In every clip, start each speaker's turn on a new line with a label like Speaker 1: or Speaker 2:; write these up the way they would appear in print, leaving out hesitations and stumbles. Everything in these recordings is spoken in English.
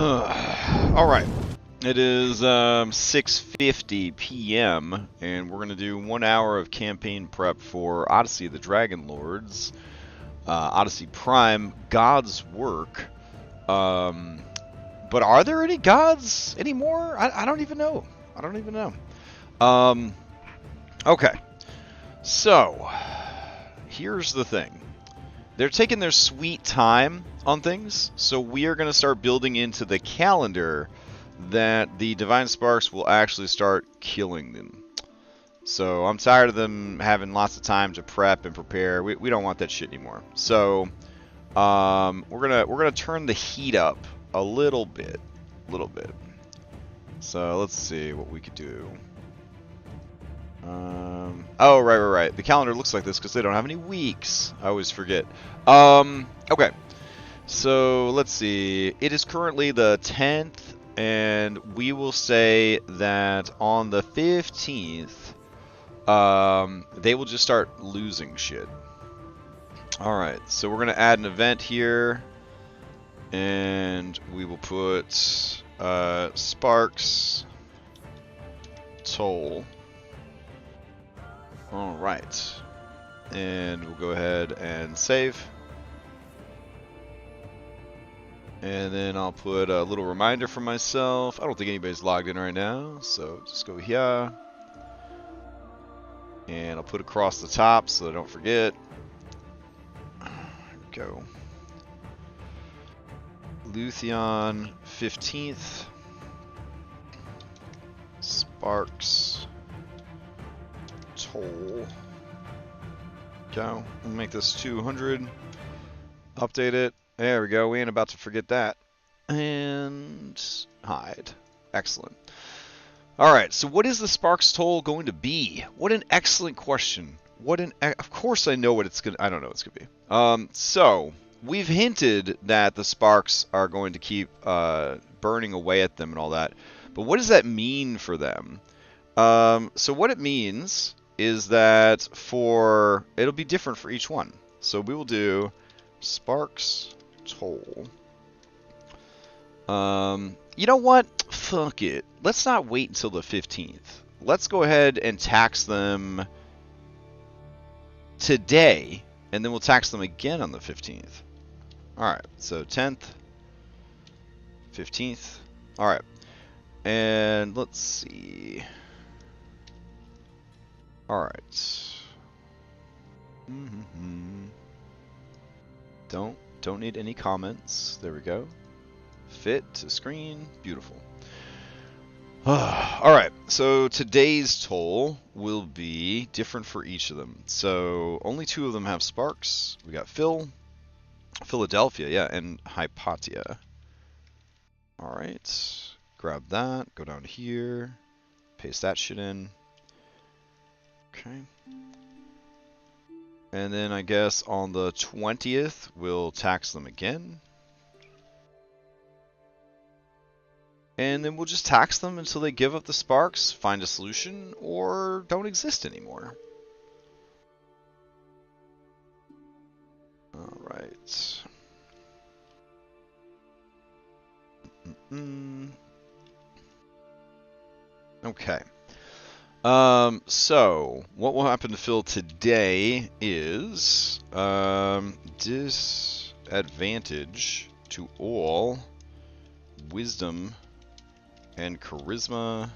Speaker 1: All right. It is 6:50 p.m. and we're going to do 1 hour of campaign prep for Odyssey, the Dragonlords, Odyssey Prime, God's Work. But are there any gods anymore? I don't even know. I don't even know. Okay. So, here's the thing. They're taking their sweet time on things, so we are going to start building into the calendar that the Divine Sparks will actually start killing them. So I'm tired of them having lots of time to prep and prepare. We don't want that shit anymore. So we're gonna turn the heat up a little bit. So let's see what we could do. Oh, right. The calendar looks like this because they don't have any weeks. I always forget. Okay. So let's see. It is currently the 10th, and we will say that on the 15th, they will just start losing shit. Alright, so we're going to add an event here, and we will put Sparks Toll. Alright, and we'll go ahead and save. And then I'll put a little reminder for myself. I don't think anybody's logged in right now, so just go here. And I'll put across the top so I don't forget. Here we go. Luthien 15th. Sparks Toll. Go. We'll make this 200. Update it. There we go. We ain't about to forget that. And hide. Excellent. Alright, so what is the Sparks Toll going to be? What an excellent question. Of course I know what it's going to... I don't know what it's going to be. So, we've hinted that the Sparks are going to keep burning away at them and all that. But what does that mean for them? So what it means is that it'll be different for each one. So we will do Sparks Toll. You know what? Fuck it. Let's not wait until the 15th. Let's go ahead and tax them today, and then we'll tax them again on the 15th. Alright, so 10th, 15th. Alright. And let's see. Alright. Don't need any comments. There we go. Fit to screen. Beautiful. Alright, so today's toll will be different for each of them. So only 2 of them have sparks. We got Philadelphia, yeah, and Hypatia. Alright, grab that, go down here, paste that shit in. Okay. And then I guess on the 20th, we'll tax them again. And then we'll just tax them until they give up the sparks, find a solution, or don't exist anymore. Alright. Okay. So, what will happen to Phil today is disadvantage to all wisdom and charisma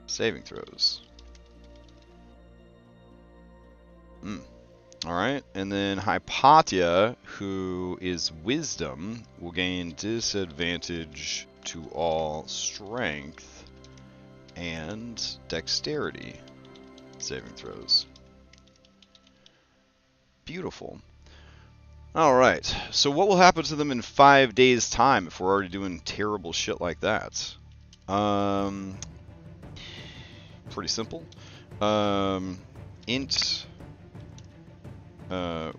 Speaker 1: saving throws. Alright, and then Hypatia, who is wisdom, will gain disadvantage to all strength and dexterity saving throws. Beautiful. Alright, so what will happen to them in 5 days' time if we're already doing terrible shit like that? Pretty simple. Int,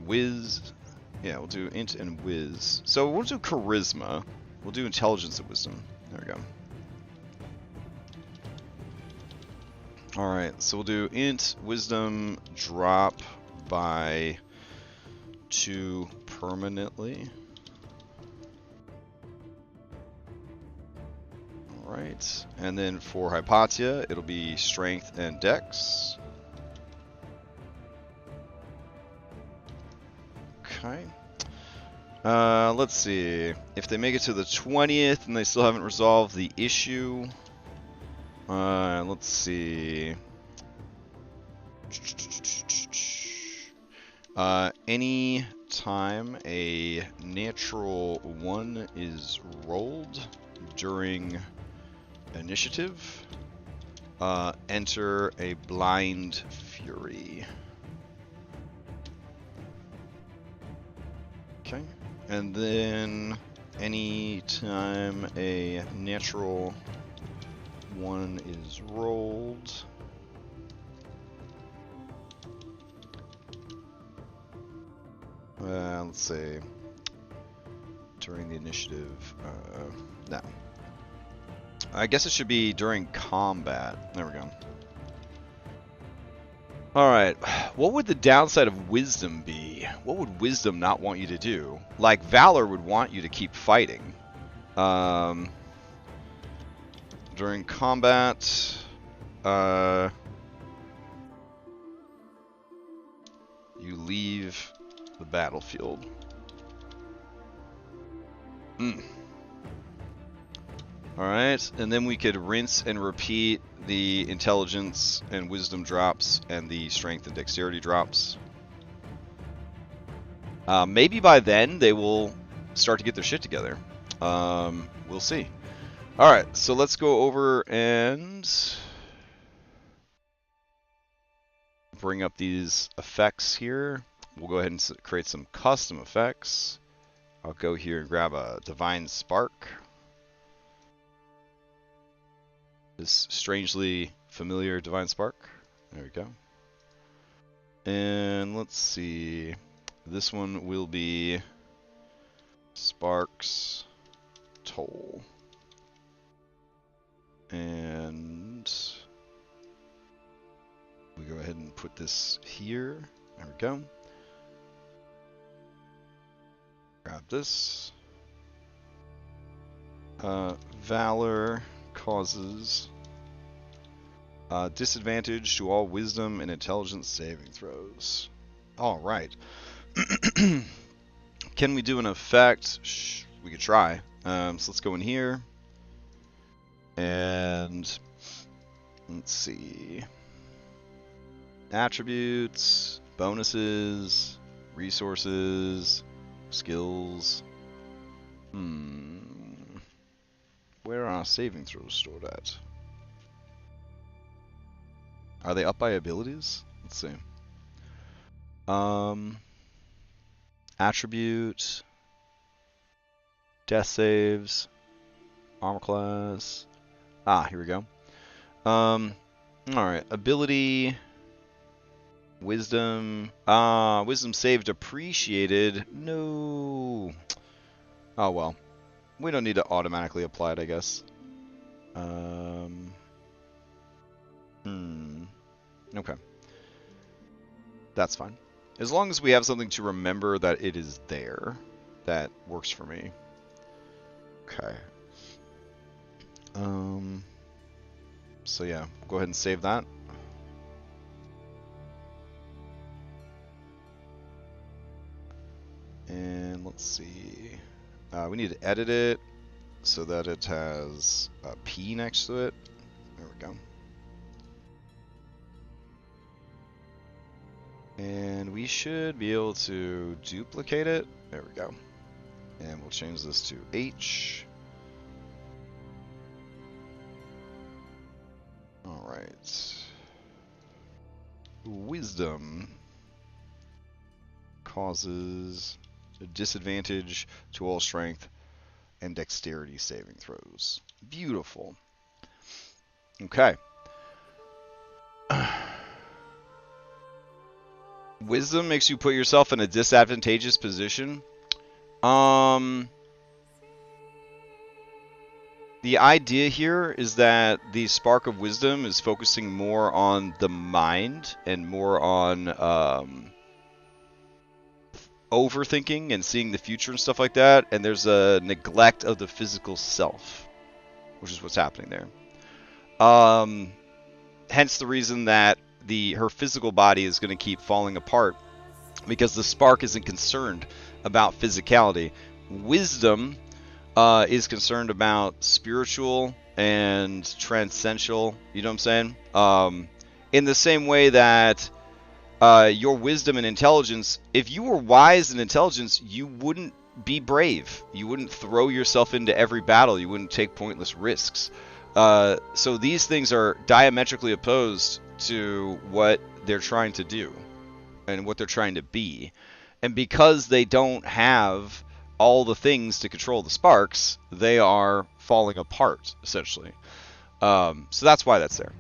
Speaker 1: whiz, yeah, we'll do int and whiz. So we'll do charisma, we'll do intelligence and wisdom. There we go. Alright, so we'll do int, wisdom, drop by 2 permanently. right. And then for Hypatia, it'll be Strength and Dex. Okay. Let's see. If they make it to the 20th and they still haven't resolved the issue, let's see. Any time a natural 1 is rolled during initiative, enter a blind fury. Okay. And then any time a natural 1 is rolled, let's say during the initiative, no. I guess it should be during combat. There we go. Alright, what would the downside of wisdom be? What would wisdom not want you to do? Like, valor would want you to keep fighting. During combat, you leave the battlefield. Alright, and then we could rinse and repeat the intelligence and wisdom drops and the strength and dexterity drops. Maybe by then they will start to get their shit together. We'll see. Alright, so let's go over and bring up these effects here. We'll go ahead and create some custom effects. I'll go here and grab a Divine Spark. This strangely familiar Divine Spark. There we go. And let's see. This one will be Sparks Toll. And we go ahead and put this here. There we go. Grab this. Valor causes disadvantage to all wisdom and intelligence saving throws. All right. Can we do an effect? We could try. So let's go in here. And let's see. Attributes, bonuses, resources, skills. Where are saving throws stored at? Are they up by abilities? Let's see. Attribute, death saves, armor class. Here we go. Alright, ability, wisdom. Wisdom save depreciated. No. Oh well. We don't need to automatically apply it, I guess. Okay. That's fine. As long as we have something to remember that it is there, that works for me. Okay. So yeah, go ahead and save that. And let's see. We need to edit it so that it has a P next to it. There we go. And we should be able to duplicate it. There we go. And we'll change this to H. Alright. Wisdom causes a disadvantage to all strength and dexterity saving throws. Beautiful. Okay. Wisdom makes you put yourself in a disadvantageous position. The idea here is that the Spark of Wisdom is focusing more on the mind and more on overthinking and seeing the future and stuff like that, and there's a neglect of the physical self. which is what's happening there. Hence the reason that her physical body is going to keep falling apart, because the spark isn't concerned about physicality. Wisdom is concerned about spiritual and transcendental, you know what I'm saying? In the same way that your wisdom and intelligence, if you were wise and intelligence, you wouldn't be brave. You wouldn't throw yourself into every battle. You wouldn't take pointless risks. So these things are diametrically opposed to what they're trying to do and what they're trying to be. And because they don't have all the things to control the sparks, they are falling apart, essentially. So that's why that's there.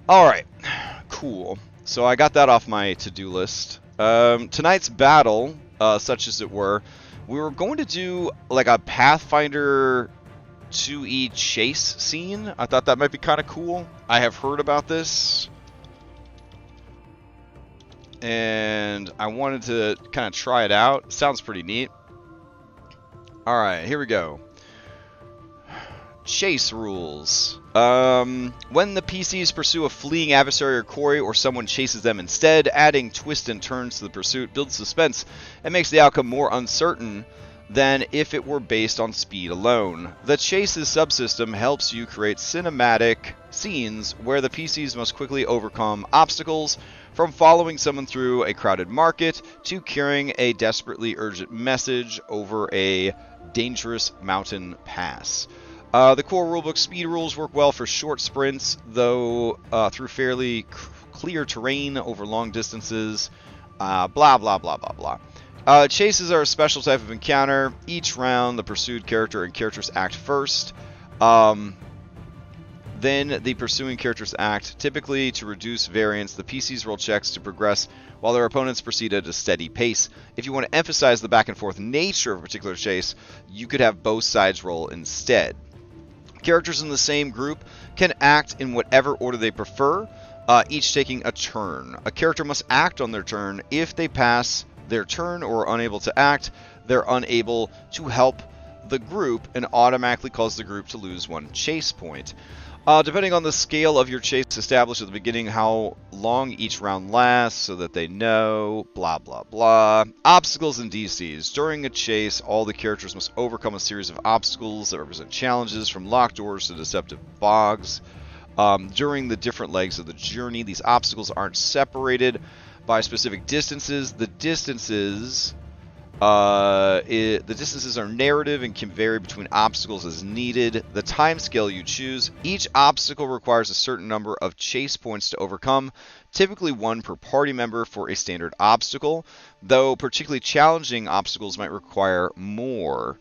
Speaker 1: Alright, cool. So I got that off my to-do list. Tonight's battle, such as it were, we were going to do like a Pathfinder 2E chase scene. I thought that might be kind of cool. I have heard about this, and I wanted to kind of try it out. Sounds pretty neat. Alright, here we go. Chase rules. When the PCs pursue a fleeing adversary or quarry, or someone chases them instead, adding twists and turns to the pursuit builds suspense and makes the outcome more uncertain than if it were based on speed alone. The Chases subsystem helps you create cinematic scenes where the PCs must quickly overcome obstacles, from following someone through a crowded market to carrying a desperately urgent message over a dangerous mountain pass. The core rulebook speed rules work well for short sprints, though through fairly clear terrain over long distances. Blah, blah, blah, blah, blah. Chases are a special type of encounter. Each round, the pursued character and characters act first. Then the pursuing characters act. Typically, to reduce variance, the PCs roll checks to progress while their opponents proceed at a steady pace. If you want to emphasize the back and forth nature of a particular chase, you could have both sides roll instead. Characters in the same group can act in whatever order they prefer, each taking a turn. A character must act on their turn. If they pass their turn or are unable to act, they're unable to help the group and automatically cause the group to lose one chase point. Depending on the scale of your chase, establish at the beginning how long each round lasts so that they know, blah, blah, blah. Obstacles and DCs. During a chase, all the characters must overcome a series of obstacles that represent challenges, from locked doors to deceptive bogs. During the different legs of the journey, these obstacles aren't separated by specific distances. The distances are narrative and can vary between obstacles as needed. The time scale you choose. Each obstacle requires a certain number of chase points to overcome, typically one per party member for a standard obstacle, though particularly challenging obstacles might require more.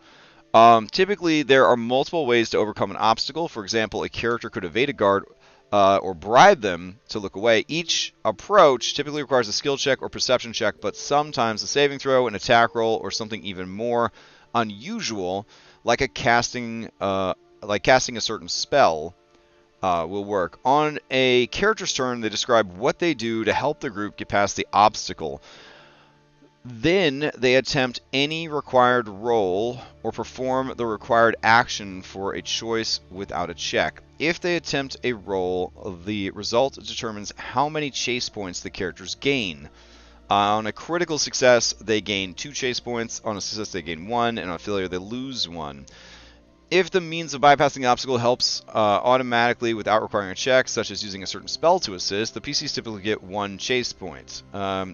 Speaker 1: Typically, there are multiple ways to overcome an obstacle. For example, a character could evade a guard or bribe them to look away. Each approach typically requires a skill check or perception check, but sometimes a saving throw, an attack roll, or something even more unusual, like casting a certain spell, will work. On a character's turn, they describe what they do to help the group get past the obstacle. Then they attempt any required roll or perform the required action for a choice without a check. If they attempt a roll, the result determines how many chase points the characters gain. On a critical success, they gain 2 chase points. On a success, they gain 1, and on a failure, they lose 1. If the means of bypassing the obstacle helps automatically without requiring a check, such as using a certain spell to assist, the PCs typically get 1 chase point.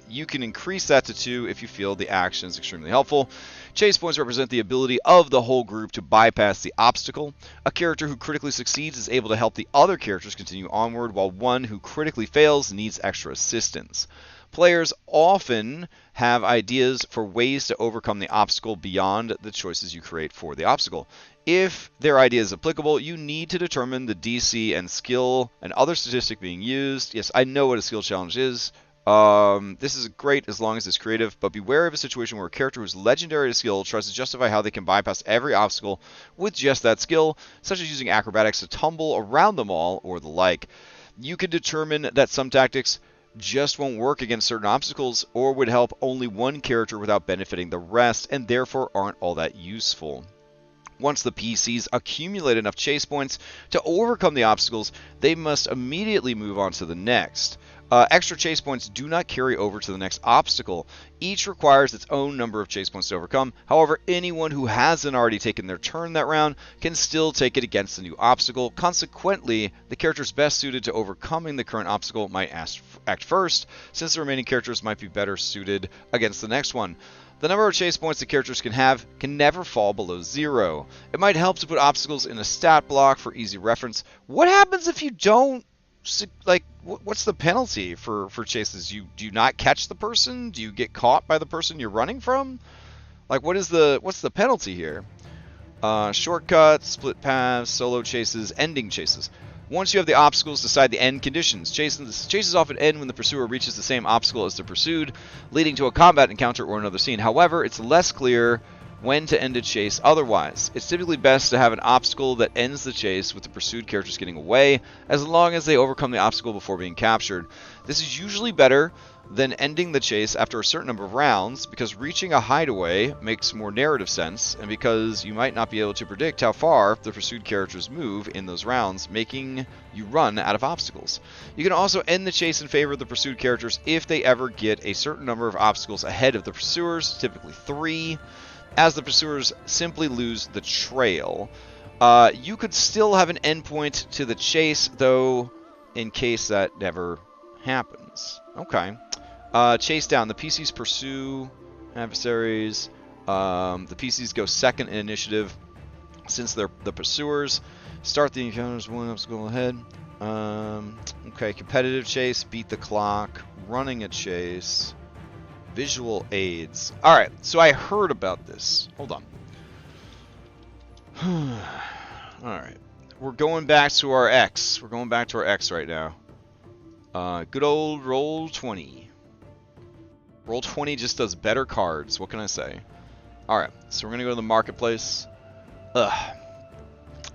Speaker 1: You can increase that to 2 if you feel the action is extremely helpful. Chase points represent the ability of the whole group to bypass the obstacle. A character who critically succeeds is able to help the other characters continue onward, while one who critically fails needs extra assistance. Players often have ideas for ways to overcome the obstacle beyond the choices you create for the obstacle. If their idea is applicable, you need to determine the DC and skill and other statistic being used. Yes, I know what a skill challenge is. This is great as long as it's creative, but beware of a situation where a character who's legendary at skill tries to justify how they can bypass every obstacle with just that skill, such as using acrobatics to tumble around them all or the like. You can determine that some tactics just won't work against certain obstacles, or would help only one character without benefiting the rest, and therefore aren't all that useful. Once the PCs accumulate enough chase points to overcome the obstacles, they must immediately move on to the next. Extra chase points do not carry over to the next obstacle. Each requires its own number of chase points to overcome. However, anyone who hasn't already taken their turn that round can still take it against the new obstacle. Consequently, the characters best suited to overcoming the current obstacle might act first, since the remaining characters might be better suited against the next one. The number of chase points the characters can have can never fall below 0. It might help to put obstacles in a stat block for easy reference. What happens if you don't, like, what's the penalty for chases? Do you not catch the person? Do you get caught by the person you're running from? Like, what's the penalty here? Shortcuts, split paths, solo chases, ending chases. Once you have the obstacles, decide the end conditions. Chases often end when the pursuer reaches the same obstacle as the pursued, leading to a combat encounter or another scene. However, it's less clear when to end a chase otherwise. It's typically best to have an obstacle that ends the chase with the pursued characters getting away, as long as they overcome the obstacle before being captured. This is usually better than ending the chase after a certain number of rounds, because reaching a hideaway makes more narrative sense, and because you might not be able to predict how far the pursued characters move in those rounds, making you run out of obstacles. You can also end the chase in favor of the pursued characters if they ever get a certain number of obstacles ahead of the pursuers, typically 3, as the pursuers simply lose the trail. You could still have an endpoint to the chase, though, in case that never happens. Okay. Chase down. The PCs pursue adversaries. The PCs go second in initiative since they're the pursuers. Start the encounters one obstacle ahead. Okay, competitive chase, beat the clock, running a chase, visual aids. Alright, so I heard about this. Hold on. Alright. We're going back to our X. We're going back to our X right now. Good old Roll20. Roll20 just does better cards. What can I say? Alright, so we're going to go to the marketplace.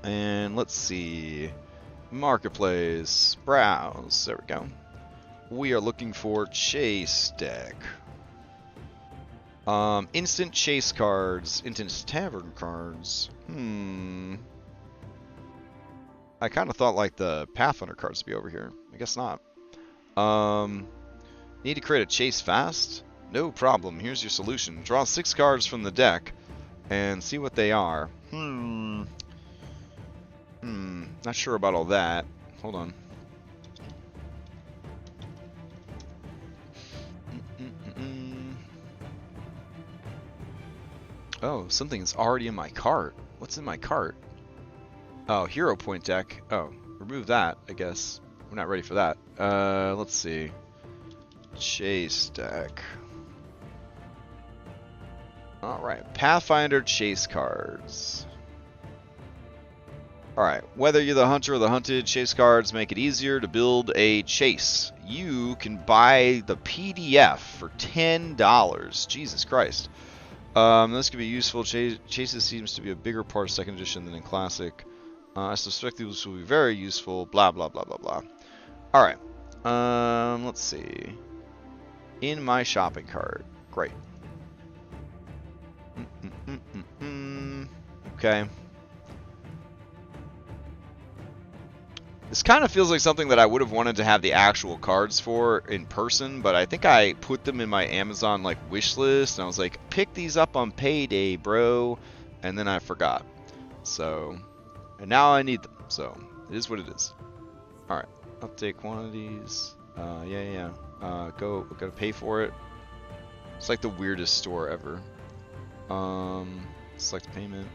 Speaker 1: And let's see. Marketplace. Browse. There we go. We are looking for Chase deck. Instant chase cards. Instant tavern cards. I kind of thought like the Pathfinder cards would be over here. I guess not. Need to create a chase fast? No problem. Here's your solution. Draw 6 cards from the deck and see what they are. Not sure about all that. Hold on. Oh, something is already in my cart. What's in my cart? Oh, hero point deck. Oh, remove that, I guess. We're not ready for that. Let's see. Chase deck. Alright, Pathfinder chase cards. Alright, whether you're the hunter or the hunted, chase cards make it easier to build a chase. You can buy the PDF for $10. Jesus Christ. This could be useful. Chases seems to be a bigger part of 2nd edition than in Classic. I suspect this will be very useful. Blah, blah, blah, blah, blah. Alright. Let's see. In my shopping cart. Great. Okay. This kind of feels like something that I would have wanted to have the actual cards for in person, but I think I put them in my Amazon like wish list, and I was like, pick these up on payday, bro, and then I forgot. So, and now I need them, so it is what it is. Alright, update quantities. Gotta pay for it. It's like the weirdest store ever. Select payment.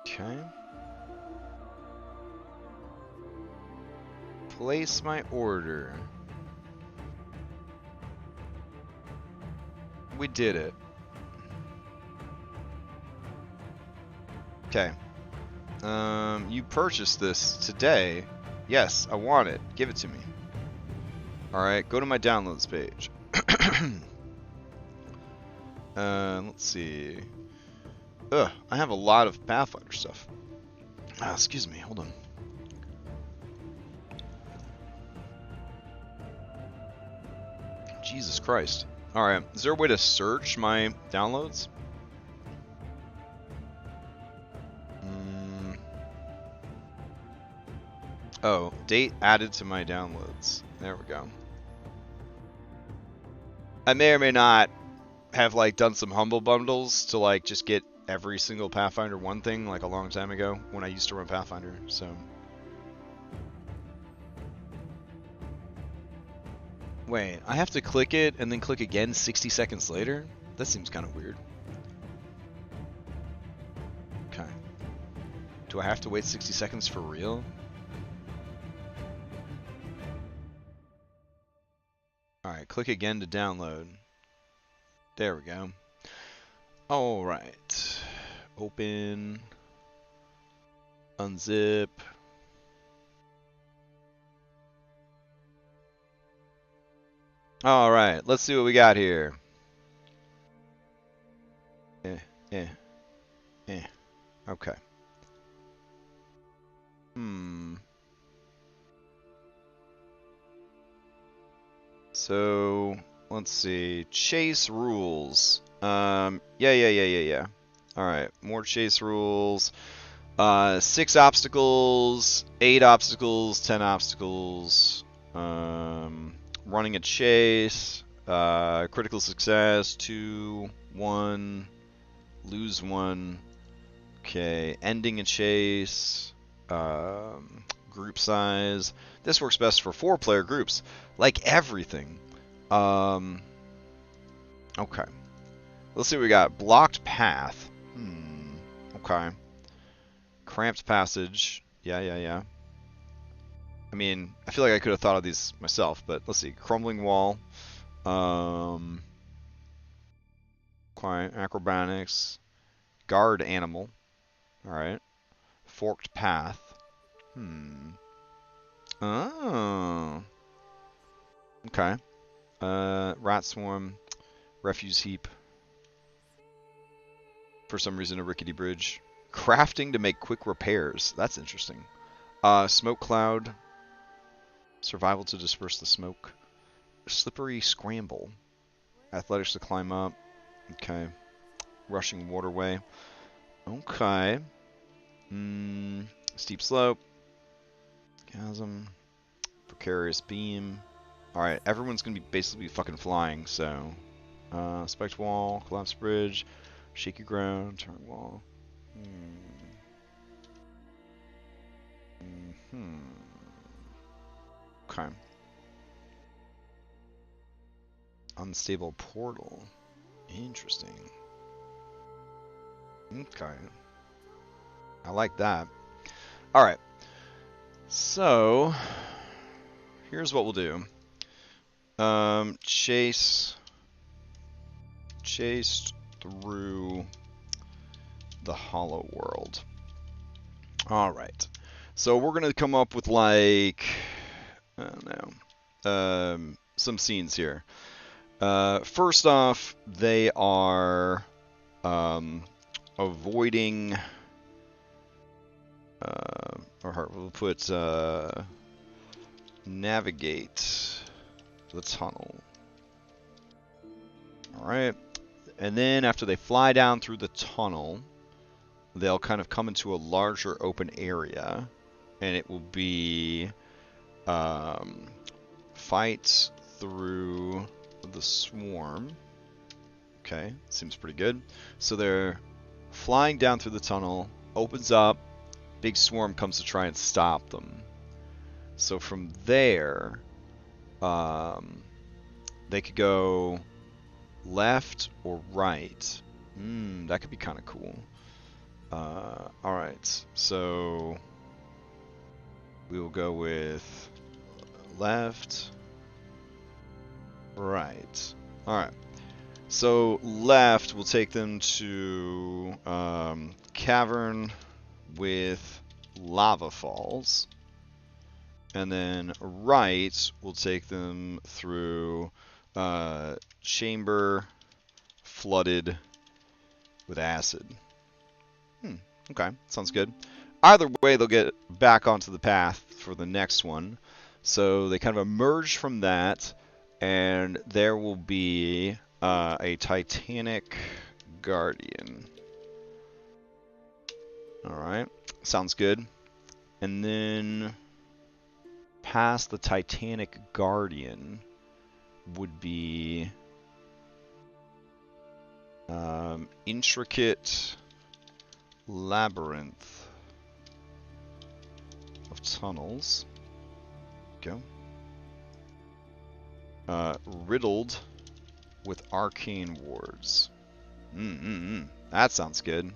Speaker 1: Okay. Place my order. We did it. Okay. You purchased this today. Yes, I want it. Give it to me. Alright, go to my downloads page. Let's see. Ugh, I have a lot of Pathfinder stuff. Excuse me, hold on. Jesus Christ. Alright, is there a way to search my downloads? Oh, date added to my downloads. There we go. I may or may not have like done some humble bundles to like just get every single Pathfinder 1 thing like a long time ago when I used to run Pathfinder, so. Wait, I have to click it and then click again 60 seconds later? That seems kind of weird. Okay. Do I have to wait 60 seconds for real? Alright, click again to download. There we go. Alright. Open. Unzip. Alright, let's see what we got here. Okay. So, let's see. Chase rules. Yeah. Alright, more chase rules. 6 obstacles, 8 obstacles, 10 obstacles. Running a chase. Critical success, 2, 1. Lose 1. Okay, ending a chase. Group size. This works best for 4-player groups. Like everything. Okay. Let's see what we got. Blocked path. Okay. Cramped passage. Yeah. I mean, I feel like I could have thought of these myself, but let's see. Crumbling wall. Acrobatics. Guard animal. Alright. Forked path. Oh. Okay. Rat swarm. Refuse heap. For some reason, a rickety bridge. Crafting to make quick repairs. That's interesting. Smoke cloud. Survival to disperse the smoke. Slippery scramble. Athletics to climb up. Okay. Rushing waterway. Okay. Steep slope. Chasm. Precarious beam. Alright, everyone's gonna be basically fucking flying, so. Spiked wall. Collapsed bridge. Shaky ground. Turn wall. Okay. Unstable portal. Interesting. Okay. I like that. Alright. So, here's what we'll do. Chased through the hollow world. Alright. So we're going to come up with like, I don't know, some scenes here. First off, they are avoiding, or we'll put navigate the tunnel. Alright, and then after they fly down through the tunnel, they'll kind of come into a larger open area, and it will be fight through the swarm. Okay, seems pretty good. So they're flying down through the tunnel, opens up, big swarm comes to try and stop them. So from there, they could go left or right. That could be kind of cool. Alright, so we will go with left, right. Alright, so left will take them to cavern with lava falls. And then right will take them through chamber, flooded with acid. Okay, sounds good. Either way, they'll get back onto the path for the next one. So they kind of emerge from that, and there will be a Titanic Guardian. Alright, sounds good. And then past the Titanic Guardian would be intricate labyrinth of tunnels. Go. Riddled with arcane wards. That sounds good.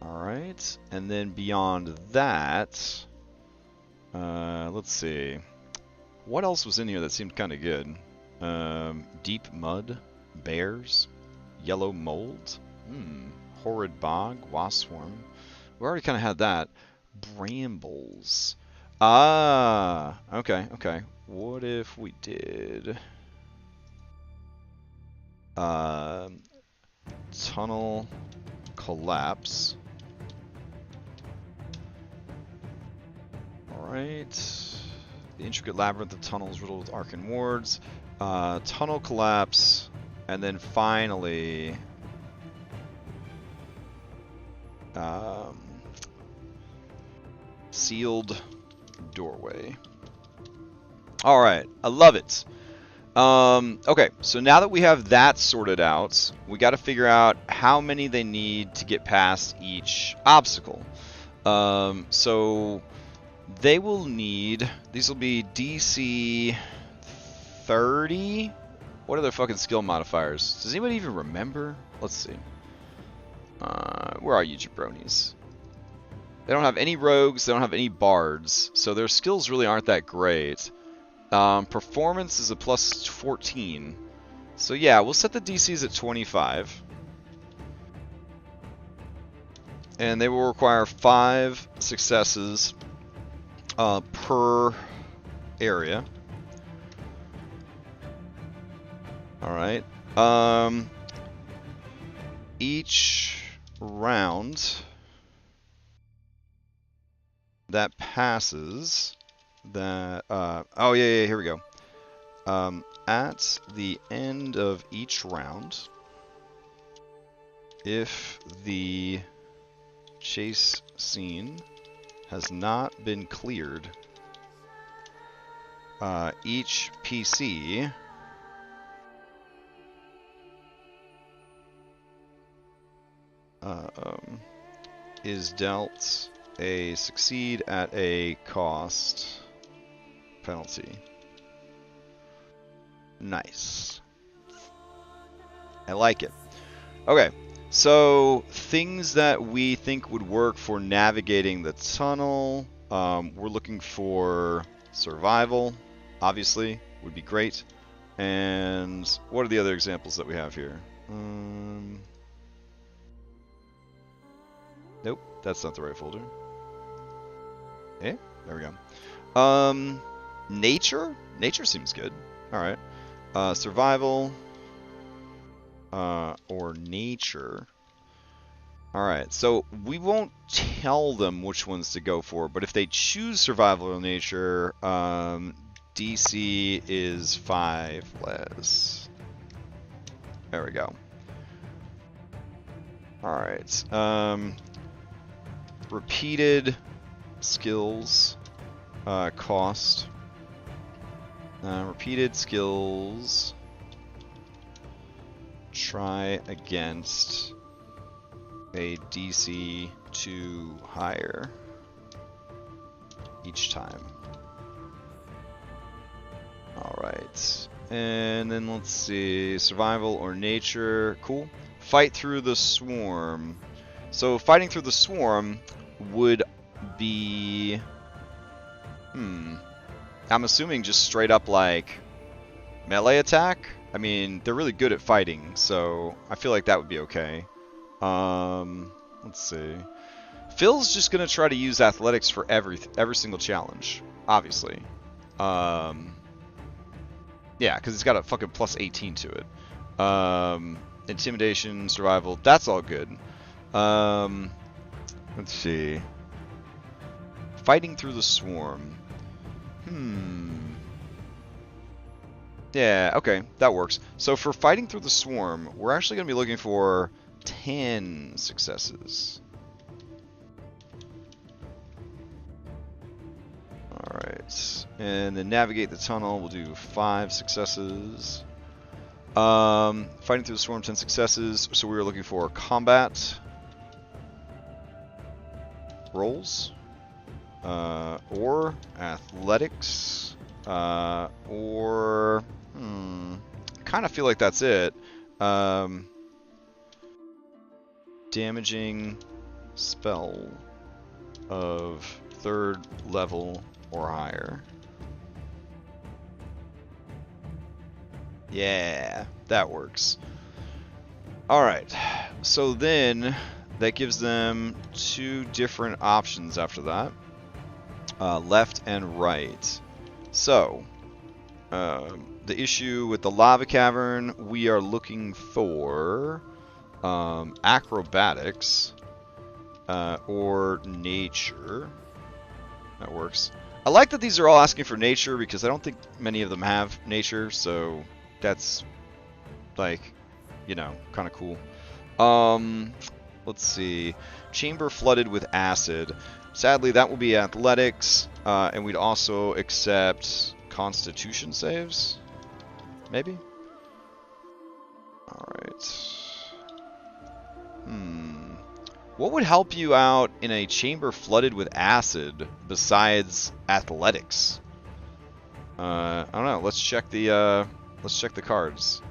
Speaker 1: Alright, and then beyond that, let's see. What else was in here that seemed kind of good? Deep mud, bears, yellow mold, horrid bog, wasp swarm. We already kind of had that. Brambles. Ah, okay, okay. What if we did tunnel collapse? Alright. The intricate labyrinth of tunnels riddled with arcane wards. Tunnel collapse. And then finally sealed doorway. Alright, I love it. Okay, so now that we have that sorted out, we got to figure out how many they need to get past each obstacle. So they will need, these will be DC 30? What are their fucking skill modifiers? Does anybody even remember? Let's see. Where are you, jabronis? They don't have any rogues, they don't have any bards, so their skills really aren't that great. Performance is a plus 14. So yeah, we'll set the DCs at 25. And they will require 5 successes per area. Alright. Each round that passes that oh yeah, here we go. At the end of each round, if the chase scene has not been cleared, each PC is dealt a succeed at a cost penalty. Nice. I like it. Okay, so things that we think would work for navigating the tunnel. We're looking for survival, obviously, would be great. And what are the other examples that we have here? Nope, that's not the right folder. Eh? There we go. Nature? Nature seems good. Alright. Survival. Or nature. Alright, so we won't tell them which ones to go for, but if they choose survival or nature, DC is 5 less. There we go. Alright. Repeated skills cost. Repeated skills try against a DC 2 higher each time. Alright. And then let's see. Survival or nature. Cool. Fight through the swarm. So fighting through the swarm would be... I'm assuming just straight up like melee attack. I mean, they're really good at fighting, so I feel like that would be okay. Let's see. Phil's just gonna try to use athletics for every single challenge, obviously. Yeah, because he's got a fucking plus 18 to it. Intimidation, survival, that's all good. Let's see. Fighting through the swarm. Yeah, okay, that works. So for fighting through the swarm, we're actually going to be looking for 10 successes. Alright, and then navigate the tunnel, we'll do 5 successes. Fighting through the swarm, 10 successes. So we were looking for combat rolls, or athletics, or kind of feel like that's it. Damaging spell of 3rd level or higher. Yeah, that works. Alright, so then that gives them 2 different options after that. Left and right. So, the issue with the lava cavern, we are looking for acrobatics or nature. That works. I like that these are all asking for nature because I don't think many of them have nature, so that's, like, you know, kind of cool. Let's see. Chamber flooded with acid. Sadly, that will be athletics, and we'd also accept constitution saves. Maybe? Alright. What would help you out in a chamber flooded with acid besides athletics? I don't know. Let's check the cards.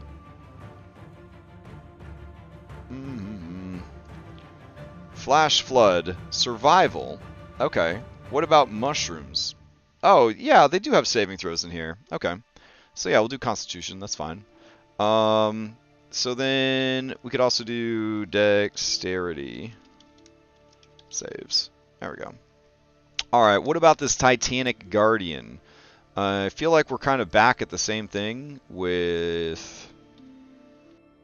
Speaker 1: Flash flood, survival. Okay. What about mushrooms? Oh, yeah, they do have saving throws in here. Okay. So yeah, we'll do constitution. That's fine. So then we could also do dexterity saves. There we go. Alright, what about this Titanic Guardian? I feel like we're kind of back at the same thing with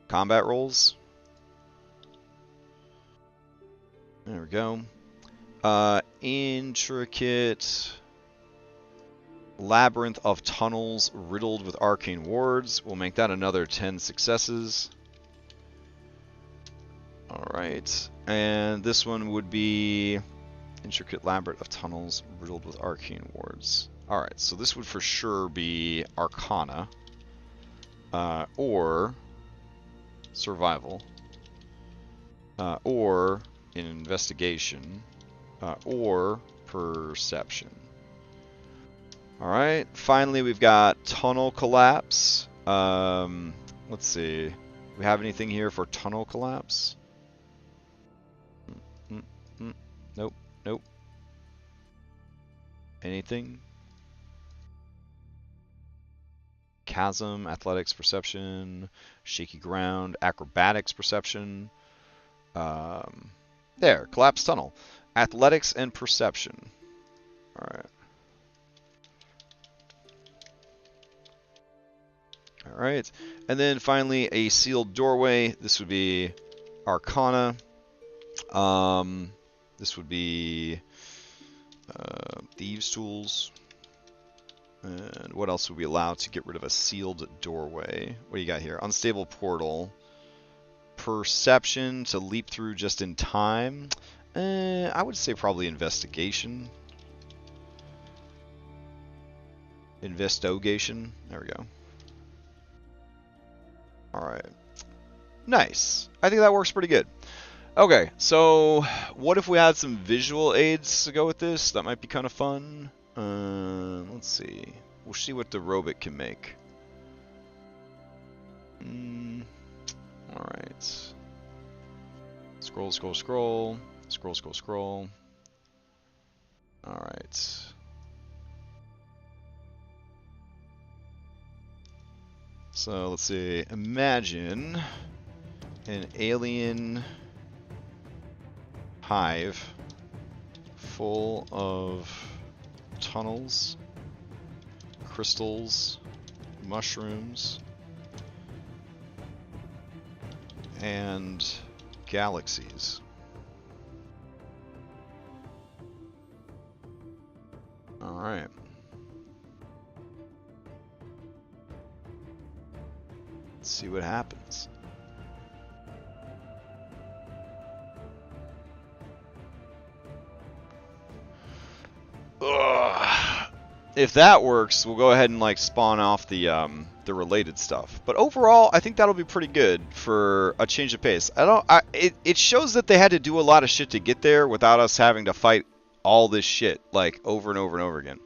Speaker 1: combat rolls. There we go. Intricate labyrinth of tunnels riddled with arcane wards. We'll make that another 10 successes. Alright. And this one would be intricate labyrinth of tunnels riddled with arcane wards. Alright, so this would for sure be Arcana. Or survival. Or investigation. Or perception. Alright, finally we've got tunnel collapse. Let's see. Do we have anything here for tunnel collapse? Nope, nope. Anything? Chasm, athletics, perception, shaky ground, acrobatics, perception. There, collapse tunnel. Athletics and perception. Alright. Alright. And then finally a sealed doorway. This would be Arcana. This would be Thieves' Tools. And what else would we allow to get rid of a sealed doorway? What do you got here? Unstable portal. Perception to leap through just in time. I would say probably investigation. Investigation. There we go. Alright. Nice. I think that works pretty good. Okay, so what if we had some visual aids to go with this? That might be kind of fun. Let's see. We'll see what the robot can make. Alright. Scroll, scroll, scroll. Scroll, scroll, scroll. Alright. So let's see. Imagine an alien hive full of tunnels, crystals, mushrooms, and galaxies. All right. Let's see what happens. Ugh. If that works, we'll go ahead and like spawn off the related stuff. But overall, I think that'll be pretty good for a change of pace. It shows that they had to do a lot of shit to get there without us having to fight all this shit like over and over and over again.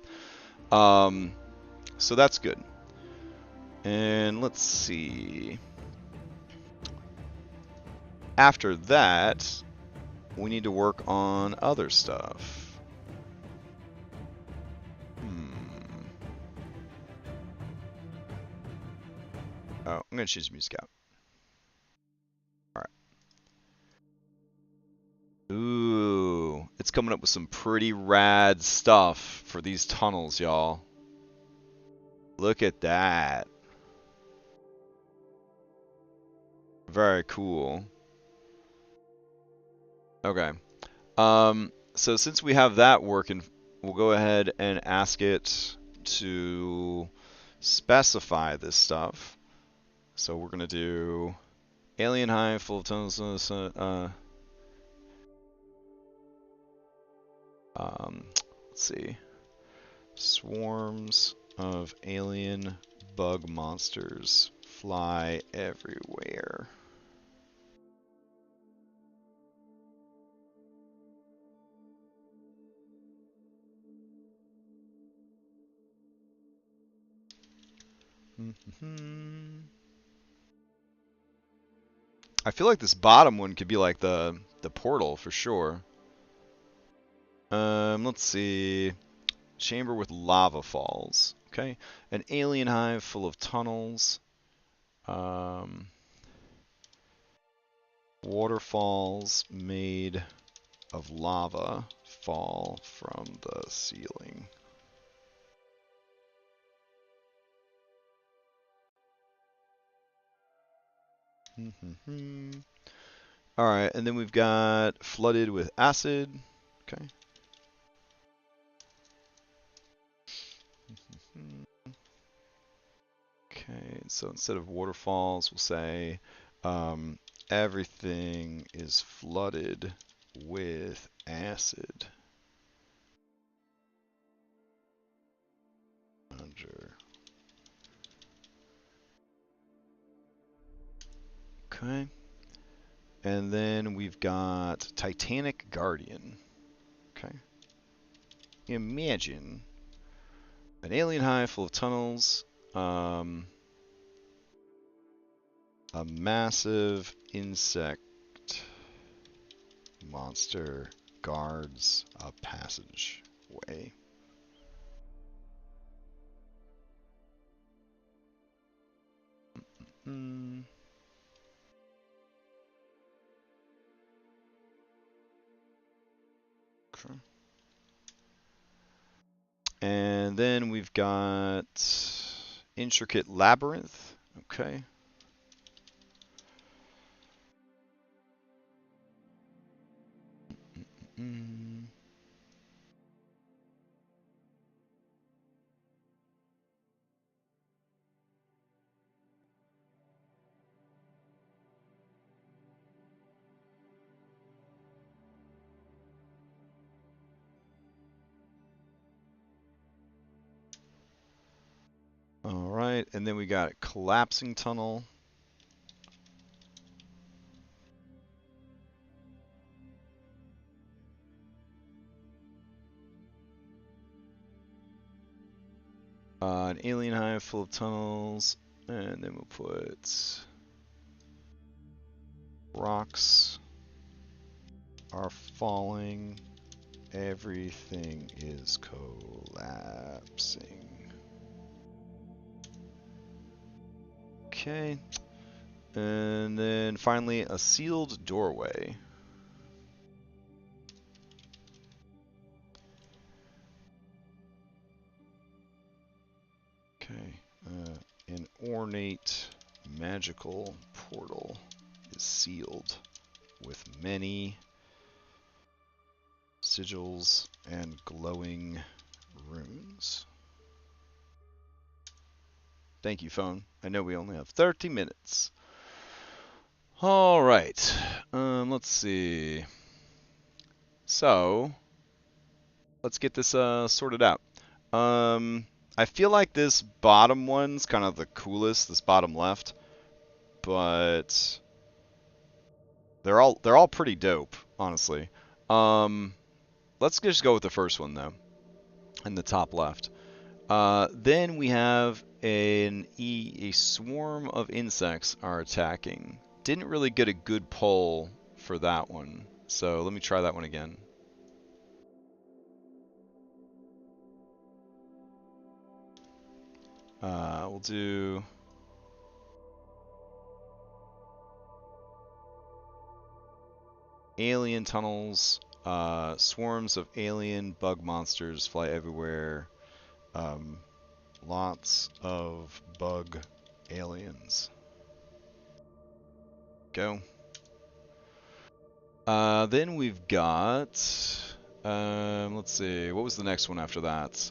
Speaker 1: So that's good. And let's see. After that, we need to work on other stuff. Oh, I'm going to choose music out. Alright. Ooh, it's coming up with some pretty rad stuff for these tunnels, y'all. Look at that. Very cool. Okay. So since we have that working, we'll go ahead and ask it to specify this stuff. So we're gonna do alien hive full of tunnels. Let's see, swarms of alien bug monsters fly everywhere. I feel like this bottom one could be like the portal for sure. Let's see. Chamber with lava falls. Okay. An alien hive full of tunnels. Waterfalls made of lava fall from the ceiling. Alright, and then we've got flooded with acid. Okay. Okay, so instead of waterfalls, we'll say everything is flooded with acid. Okay. And then we've got Titanic Guardian. Okay. Imagine an alien hive full of tunnels. A massive insect monster guards a passageway. Okay. And then we've got intricate labyrinth. Okay. All right, and then we got collapsing tunnel. An alien hive full of tunnels, and then we'll put rocks are falling, everything is collapsing. Okay, and then finally a sealed doorway. Okay, an ornate magical portal is sealed with many sigils and glowing runes. Thank you, phone. I know we only have 30 minutes. All right. Let's see. So, let's get this sorted out. I feel like this bottom one's kind of the coolest, this bottom left, but they're all pretty dope, honestly. Let's just go with the first one though, in the top left. Then we have a swarm of insects are attacking. Didn't really get a good poll for that one, so let me try that one again. We'll do alien tunnels. Swarms of alien bug monsters fly everywhere. Lots of bug aliens. Go. Then we've got, let's see, what was the next one after that?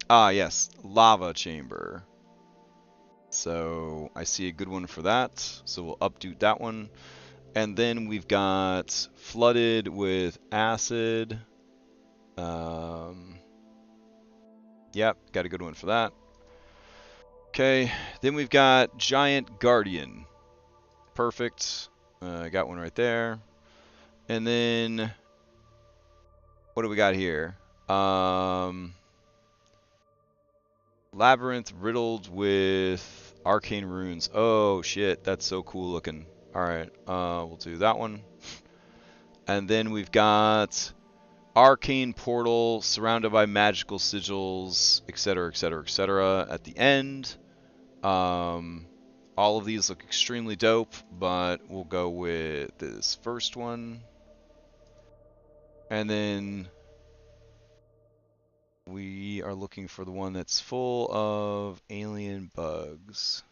Speaker 1: Yes, lava chamber. So I see a good one for that. So we'll updo that one. And then we've got flooded with acid. Yep, got a good one for that. Okay, then we've got giant guardian. Perfect. I got one right there. And then what do we got here? Labyrinth riddled with arcane runes. Oh shit, that's so cool looking. Alright, we'll do that one. And then we've got arcane portal surrounded by magical sigils, etc., etc., etc. at the end. All of these look extremely dope, but we'll go with this first one. And then we are looking for the one that's full of alien bugs.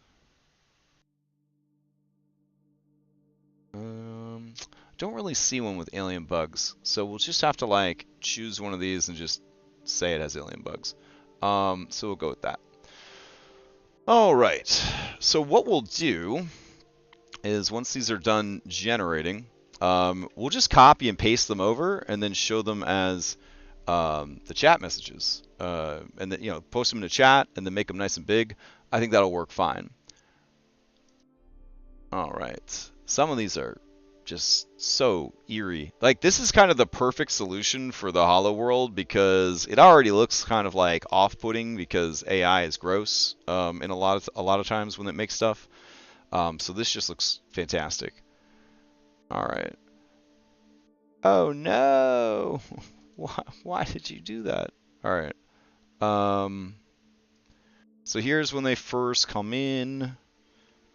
Speaker 1: Don't really see one with alien bugs, so we'll just have to like choose one of these and just say it has alien bugs. So we'll go with that. All right, so what we'll do is once these are done generating, we'll just copy and paste them over and then show them as the chat messages, and then post them in the chat and then make them nice and big. I think that'll work fine. All right, some of these are just so eerie. Like this is kind of the perfect solution for the Hollow World because it already looks kind of like off-putting because AI is gross in a lot of times when it makes stuff. So this just looks fantastic. All right. Oh no! Why did you do that? All right. So here's when they first come in.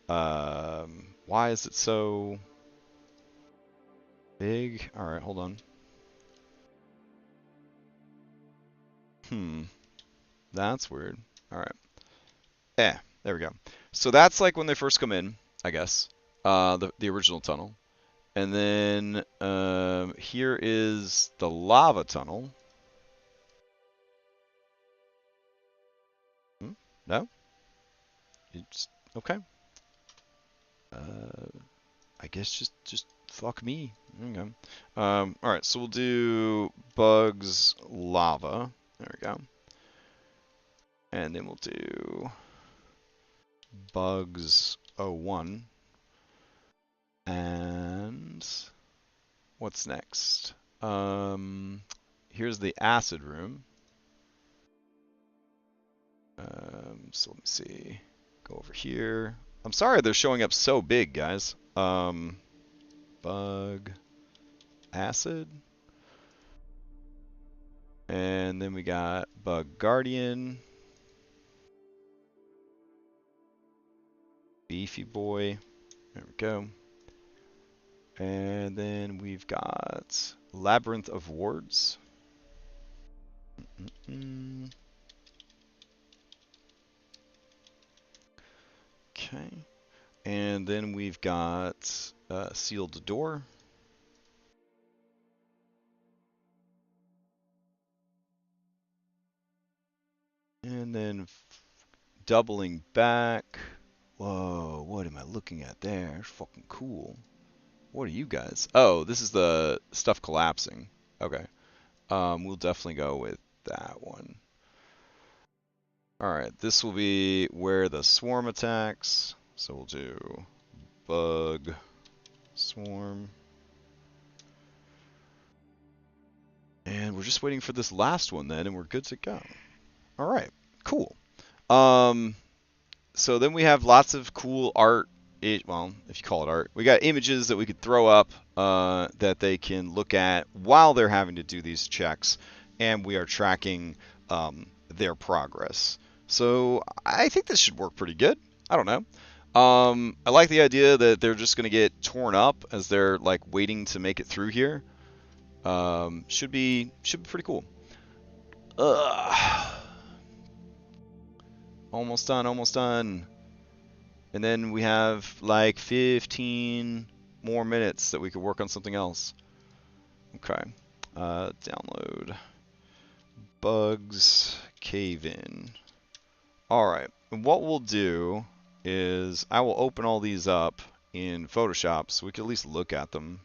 Speaker 1: Why is it so big? All right, hold on. That's weird. All right. There we go. So that's like when they first come in, I guess. The original tunnel. And then here is the lava tunnel. No? It's okay. I guess just fuck me. Okay. All right, so we'll do bugs lava. There we go. And then we'll do bugs 01. And what's next? Here's the acid room. So let me see. Go over here. I'm sorry they're showing up so big, guys. Bug acid. And then we got bug guardian. Beefy boy. There we go. And then we've got labyrinth of wards. Okay. And then we've got sealed door. And then doubling back. Whoa, what am I looking at there? It's fucking cool. What are you guys? Oh, this is the stuff collapsing. Okay. We'll definitely go with that one. Alright, this will be where the swarm attacks. So we'll do bug, swarm. And we're just waiting for this last one then, and we're good to go. Alright, cool. So then we have lots of cool art. Well, if you call it art, we got images that we could throw up that they can look at while they're having to do these checks, and we are tracking their progress. So I think this should work pretty good. I don't know. I like the idea that they're just going to get torn up as they're like waiting to make it through here. Should be pretty cool. Almost done, almost done. And then we have like 15 more minutes that we could work on something else. Okay. Download. Bugs. Cave in. Alright. And what we'll do is I will open all these up in Photoshop so we can at least look at them.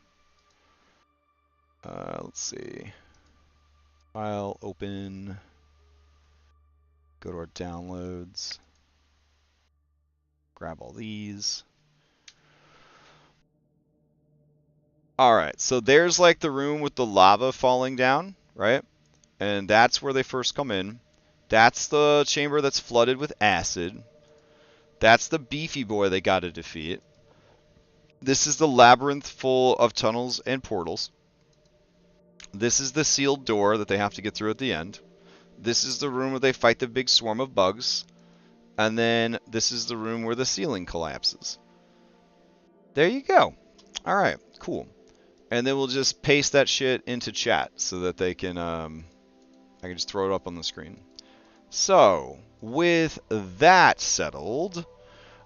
Speaker 1: Let's see. File, open. Go to our downloads. Grab all these. Alright, so there's like the room with the lava falling down, right? And that's where they first come in. That's the chamber that's flooded with acid. That's the beefy boy they gotta defeat. This is the labyrinth full of tunnels and portals. This is the sealed door that they have to get through at the end. This is the room where they fight the big swarm of bugs. And then this is the room where the ceiling collapses. There you go. Alright, cool. And then we'll just paste that shit into chat so that they can, I can just throw it up on the screen. So, with that settled,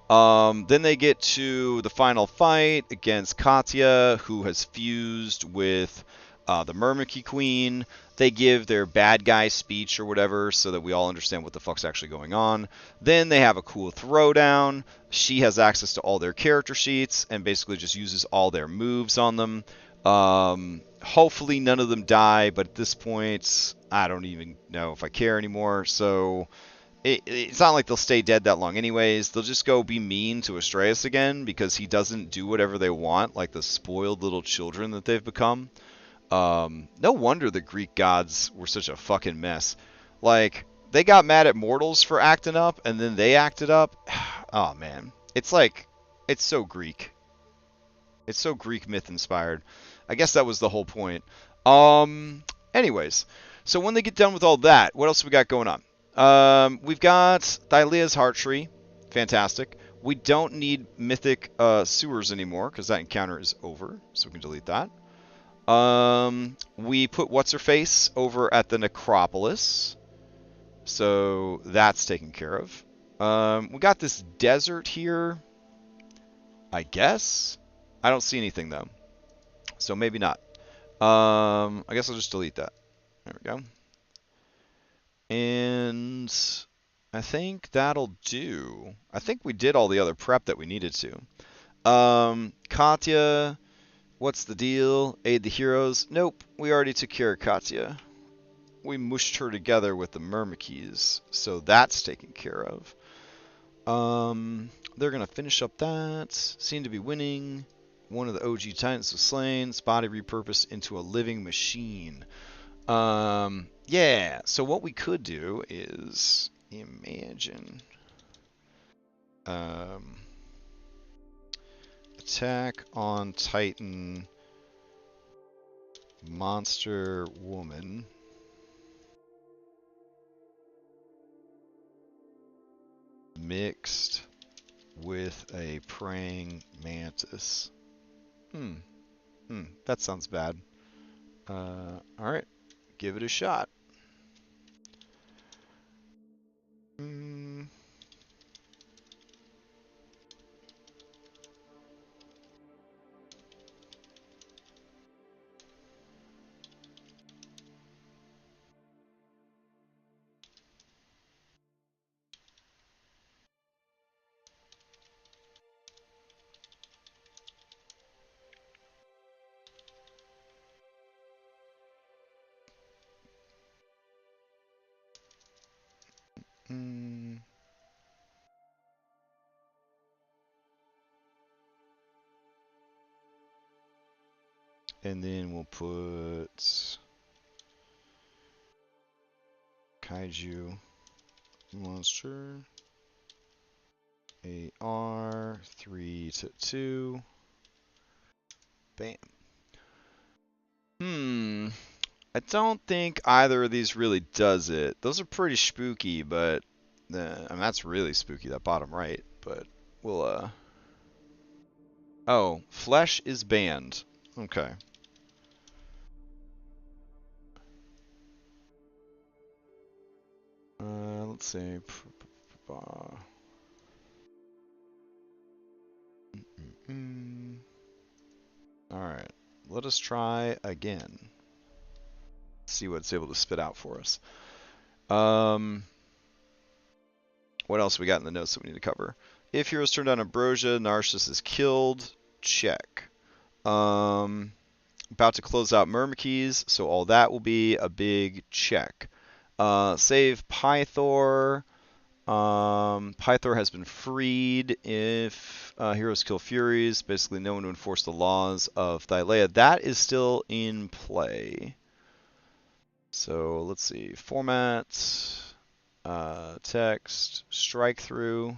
Speaker 1: then they get to the final fight against Katya, who has fused with the Murmuki Queen. They give their bad guy speech or whatever so that we all understand what the fuck's actually going on. Then they have a cool throwdown. She has access to all their character sheets and basically just uses all their moves on them. Hopefully none of them die, but at this point, I don't even know if I care anymore. So it's not like they'll stay dead that long anyways. They'll just go be mean to Astraeus again because he doesn't do whatever they want, like the spoiled little children that they've become. No wonder the Greek gods were such a fucking mess. Like, they got mad at mortals for acting up, and then they acted up. Oh, man. It's like, it's so Greek. It's so Greek myth inspired. I guess that was the whole point. Anyways, so when they get done with all that, what else we got going on? We've got Thylea's Heart Tree. Fantastic. We don't need mythic sewers anymore because that encounter is over, so we can delete that. We put What's-Her-Face over at the Necropolis, so that's taken care of. We got this desert here, I guess. I don't see anything, though, so maybe not. I guess I'll just delete that. There we go. And I think that'll do. I think we did all the other prep that we needed to. Katya, what's the deal? Aid the heroes? Nope, we already took care of Katya. We mushed her together with the Myrmikis, so that's taken care of. They're going to finish up that. Seem to be winning. One of the OG Titans was slain. Its body repurposed into a living machine. Yeah, so what we could do is imagine attack on Titan monster woman mixed with a praying mantis. That sounds bad. Alright, give it a shot. And then we'll put Kaiju Monster AR 3 to 2. Bam. I don't think either of these really does it. Those are pretty spooky, but I mean, that's really spooky, that bottom right. But we'll oh, flesh is banned. Okay. Let's see. All right. Let us try again. See what it's able to spit out for us. What else we got in the notes that we need to cover? If heroes turn down Ambrosia, Narcissus is killed. Check. About to close out Myrmikes, so all that will be a big check. Save Pythor. Pythor has been freed if heroes kill Furies. Basically, no one to enforce the laws of Thylea. That is still in play. So let's see. Format. Text. Strike through.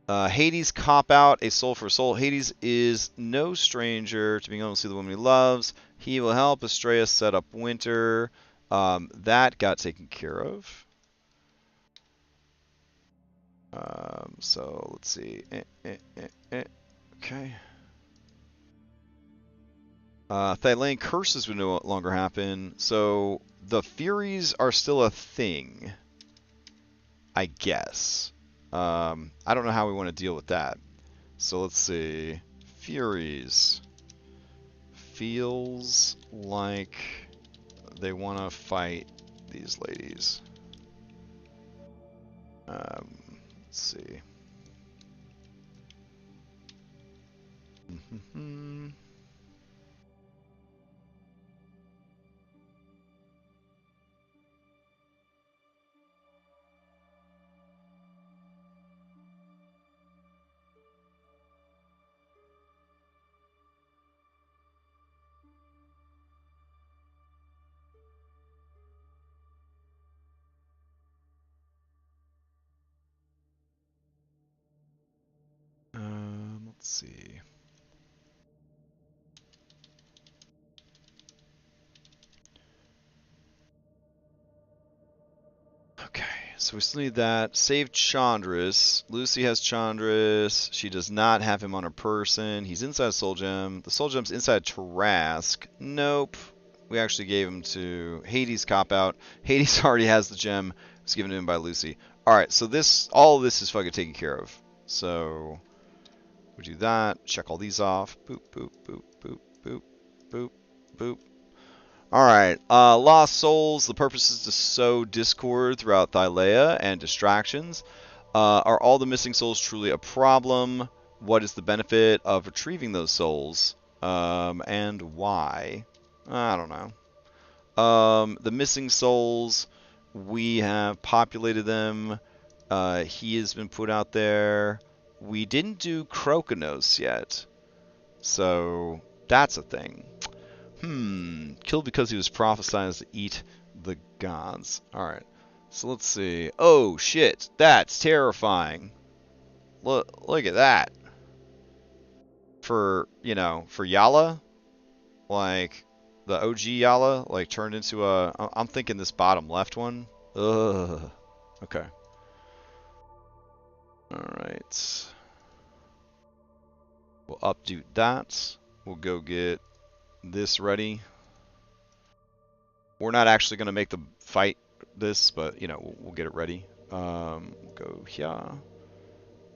Speaker 1: Hades cop out, a soul for soul. Hades is no stranger to being able to see the woman he loves. He will help Astrea set up winter. That got taken care of. So let's see. Okay. Thylane curses would no longer happen. So the Furies are still a thing, I guess. I don't know how we want to deal with that. So let's see. Furies. Feels like they want to fight these ladies. Let's see. Let's see. Okay, so we still need that. Save Chandris. Lucy has Chandris. She does not have him on her person. He's inside Soul Gem. The Soul Gem's inside Tarask. Nope. We actually gave him to Hades cop out. Hades already has the gem. It was given to him by Lucy. Alright, so all of this is fucking taken care of. So we do that. Check all these off. Boop, boop, boop, boop, boop, boop, boop. Alright, Lost Souls. The purpose is to sow discord throughout Thylea and distractions. Are all the missing souls truly a problem? What is the benefit of retrieving those souls? And why? I don't know. The missing souls, we have populated them. He has been put out there. We didn't do Krokonos yet. So, that's a thing. Killed because he was prophesied to eat the gods. Alright. So let's see. Oh, shit. That's terrifying. Look at that. For Yala, like, the OG Yala, like, turned into a... I'm thinking this bottom left one. Ugh. Okay. Alright. We'll updo that. We'll go get this ready. We're not actually going to make the fight this, but, we'll get it ready. Go here.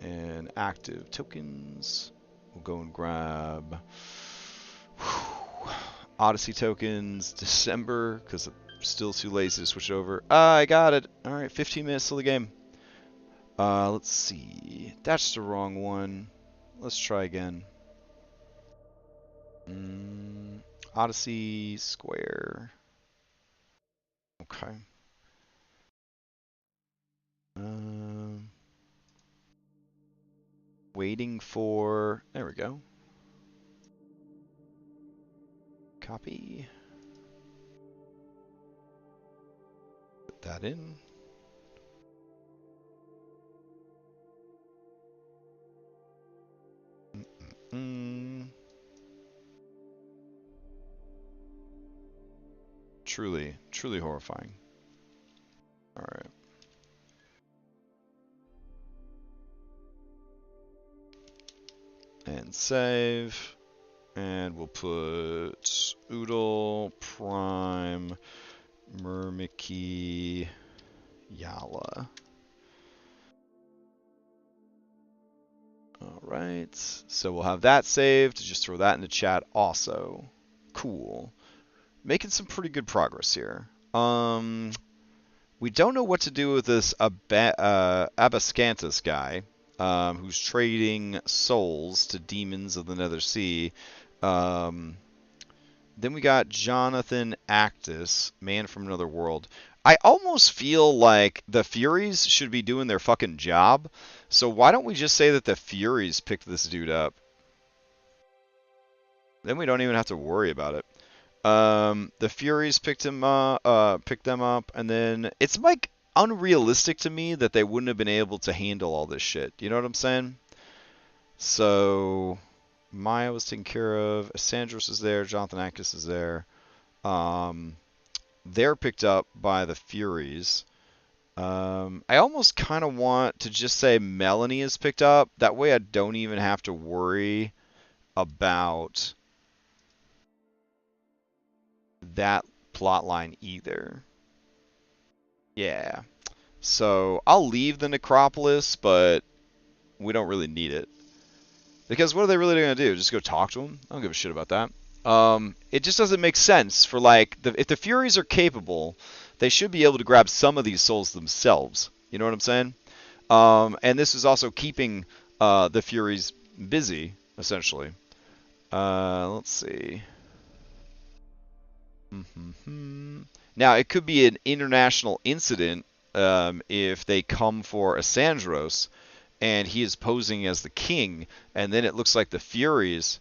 Speaker 1: And active tokens. We'll go and grab Odyssey tokens, December, because I'm still too lazy to switch over. I got it. All right, 15 minutes till the game. Let's see. That's the wrong one. Let's try again. Odyssey Square. Okay. Waiting for... There we go. Copy. Put that in. Truly, truly horrifying. All right. And save. And we'll put Oodle, Prime, Murmiki, Yala. All right. So we'll have that saved. Just throw that in the chat also. Cool. Making some pretty good progress here. We don't know what to do with this Abascantus guy, who's trading souls to demons of the Nether Sea. Then we got Jonathan Actus, man from another world. I almost feel like the Furies should be doing their fucking job. So why don't we just say that the Furies picked this dude up? Then we don't even have to worry about it. The Furies picked them up, and then it's like unrealistic to me that they wouldn't have been able to handle all this shit. You know what I'm saying? So Maya was taken care of. Sandros is there. Jonathan Actus is there. They're picked up by the Furies. I almost kind of want to just say Melanie is picked up. That way I don't even have to worry about that plot line either. Yeah. So I'll leave the Necropolis, but we don't really need it. Because what are they really going to do? Just go talk to them? I don't give a shit about that. It just doesn't make sense for, like, if the Furies are capable, they should be able to grab some of these souls themselves. You know what I'm saying? And this is also keeping the Furies busy, essentially. Let's see. Now, it could be an international incident if they come for Asandros, and he is posing as the king, and then it looks like the Furies...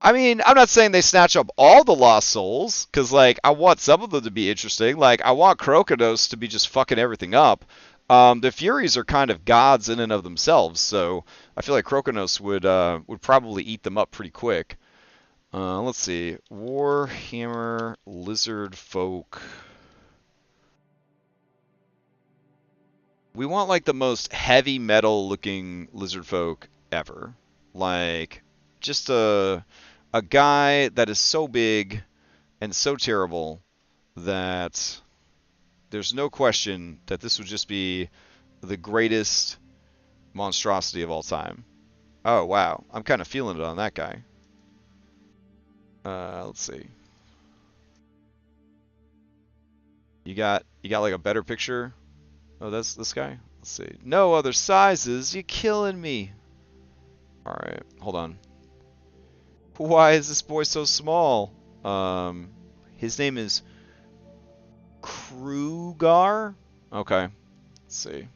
Speaker 1: I mean, I'm not saying they snatch up all the lost souls, because, like, I want some of them to be interesting. Like, I want Krokonos to be just fucking everything up. The Furies are kind of gods in and of themselves, so I feel like Krokonos would probably eat them up pretty quick. Let's see. Warhammer Lizard Folk. We want, like, the most heavy metal looking lizard folk ever. Like, just a guy that is so big and so terrible that there's no question that this would just be the greatest monstrosity of all time. Oh, wow. I'm kind of feeling it on that guy. Let's see. You got like a better picture? Oh, that's this guy? Let's see. No other sizes. You're killing me. All right, hold on. Why is this boy so small? His name is Krugar. Okay, let's see.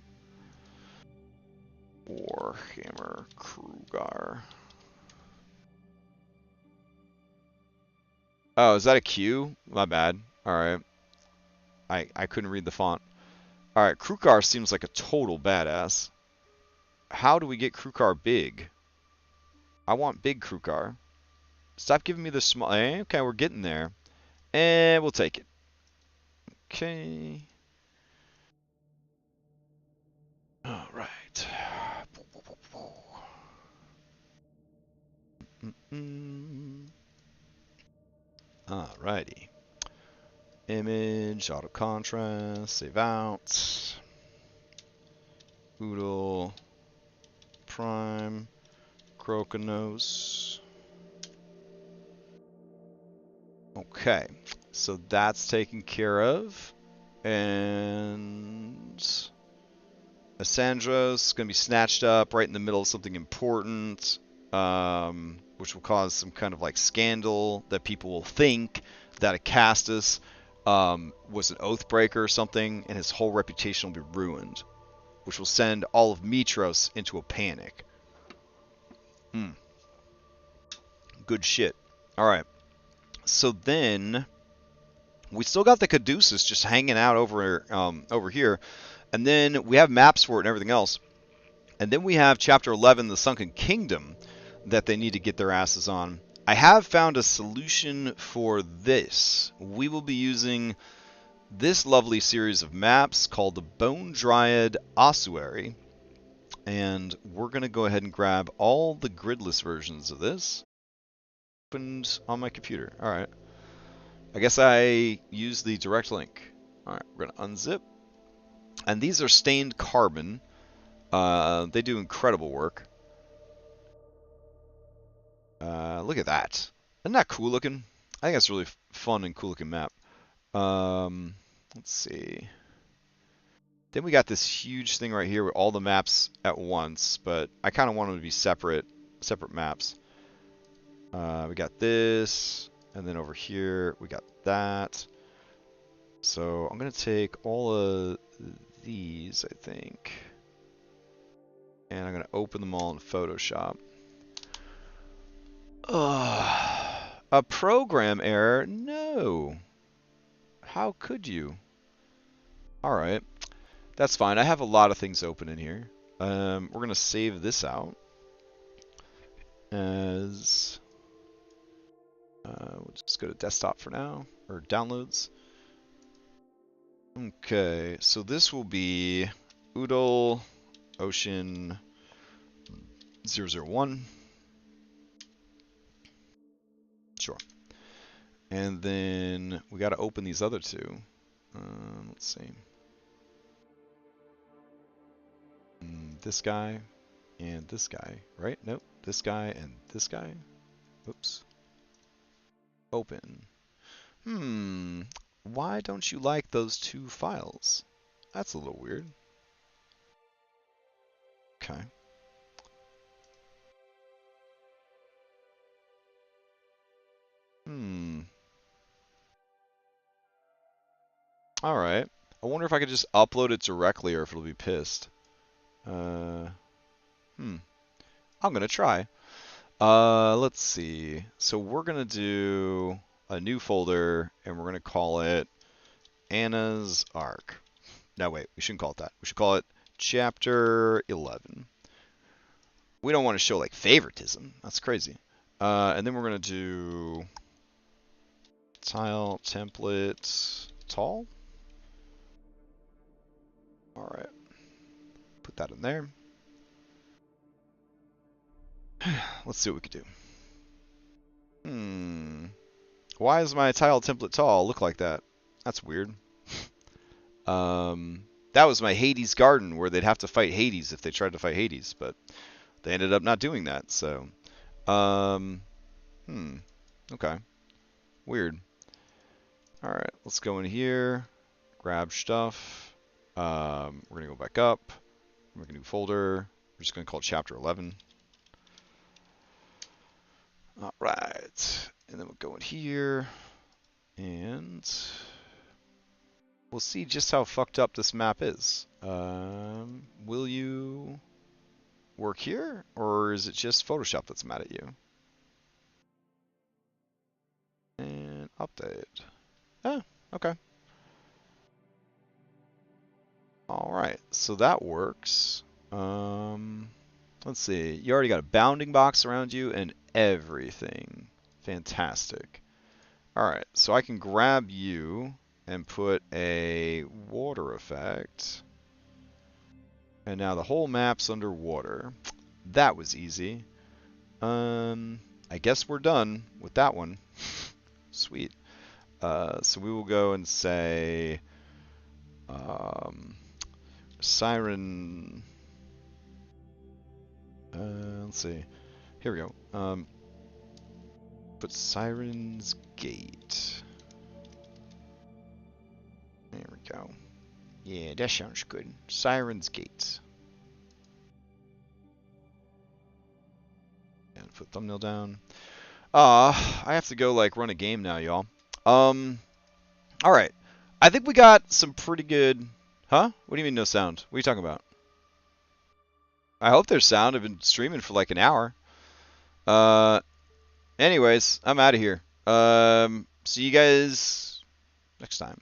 Speaker 1: Warhammer Krugar. Oh, is that a Q? My bad. All right. I couldn't read the font. All right, Krukar seems like a total badass. How do we get Krukar big? I want big Krukar. Stop giving me the small... Okay, we're getting there. And we'll take it. Okay. All right. Alrighty. Image, auto contrast, save out. Oodle, Prime, Krokonos. Okay, so that's taken care of. And Asandros is going to be snatched up right in the middle of something important, which will cause some kind of like scandal that people will think that Acastus was an oath breaker or something, and his whole reputation will be ruined, which will send all of Mitros into a panic. Good shit. All right. So then we still got the Caduceus just hanging out over here, and then we have maps for it and everything else. And then we have Chapter 11, the Sunken Kingdom, that they need to get their asses on. I have found a solution for this. We will be using this lovely series of maps called the Bone Dryad Ossuary. And we're going to go ahead and grab all the gridless versions of this. Opened on my computer. All right. I guess I use the direct link. All right, we're going to unzip. And these are stained carbon. They do incredible work. Look at that. Isn't that cool looking? I think that's a really fun and cool looking map. Let's see. Then we got this huge thing right here with all the maps at once, but I kind of want them to be separate maps. We got this, and then over here we got that. So I'm going to take all of these, I think, and I'm going to open them all in Photoshop. A program error? No. How could you? Alright. That's fine. I have a lot of things open in here. We're going to save this out as... we'll just go to desktop for now, or downloads. Okay, so this will be Oodle Ocean 001. Sure. And then we got to open these other two. Let's see. This guy and this guy, right? Nope. This guy and this guy. Oops. Open. Why don't you like those two files? That's a little weird. Okay. Alright. I wonder if I could just upload it directly or if it'll be pissed. I'm gonna try. Let's see. So we're gonna do a new folder and we're gonna call it Anna's Arc. No, wait, we shouldn't call it that. We should call it Chapter 11. We don't want to show like favoritism. That's crazy. And then we're gonna do tile template tall. All right. Put that in there. Let's see what we could do. Why does my tile template tall look like that? That's weird. That was my Hades garden where they'd have to fight Hades if they tried to fight Hades, but they ended up not doing that, so. Okay. Weird. Alright, let's go in here, grab stuff. We're going to go back up, make a new folder. We're just going to call it Chapter 11. Alright, and then we'll go in here, and we'll see just how fucked up this map is. Will you work here, or is it just Photoshop that's mad at you? And update. Oh, okay. Alright, so that works. Let's see. You already got a bounding box around you and everything. Fantastic. Alright, so I can grab you and put a water effect. And now the whole map's underwater. That was easy. I guess we're done with that one. Sweet. So we will go and say Siren. Let's see. Here we go. Put Siren's Gate. There we go. Yeah, that sounds good. Siren's Gate. And put thumbnail down. I have to go like run a game now, y'all. All right. I think we got some pretty good... Huh? What do you mean no sound? What are you talking about? I hope there's sound. I've been streaming for like an hour. Uh, anyways, I'm out of here. See you guys next time.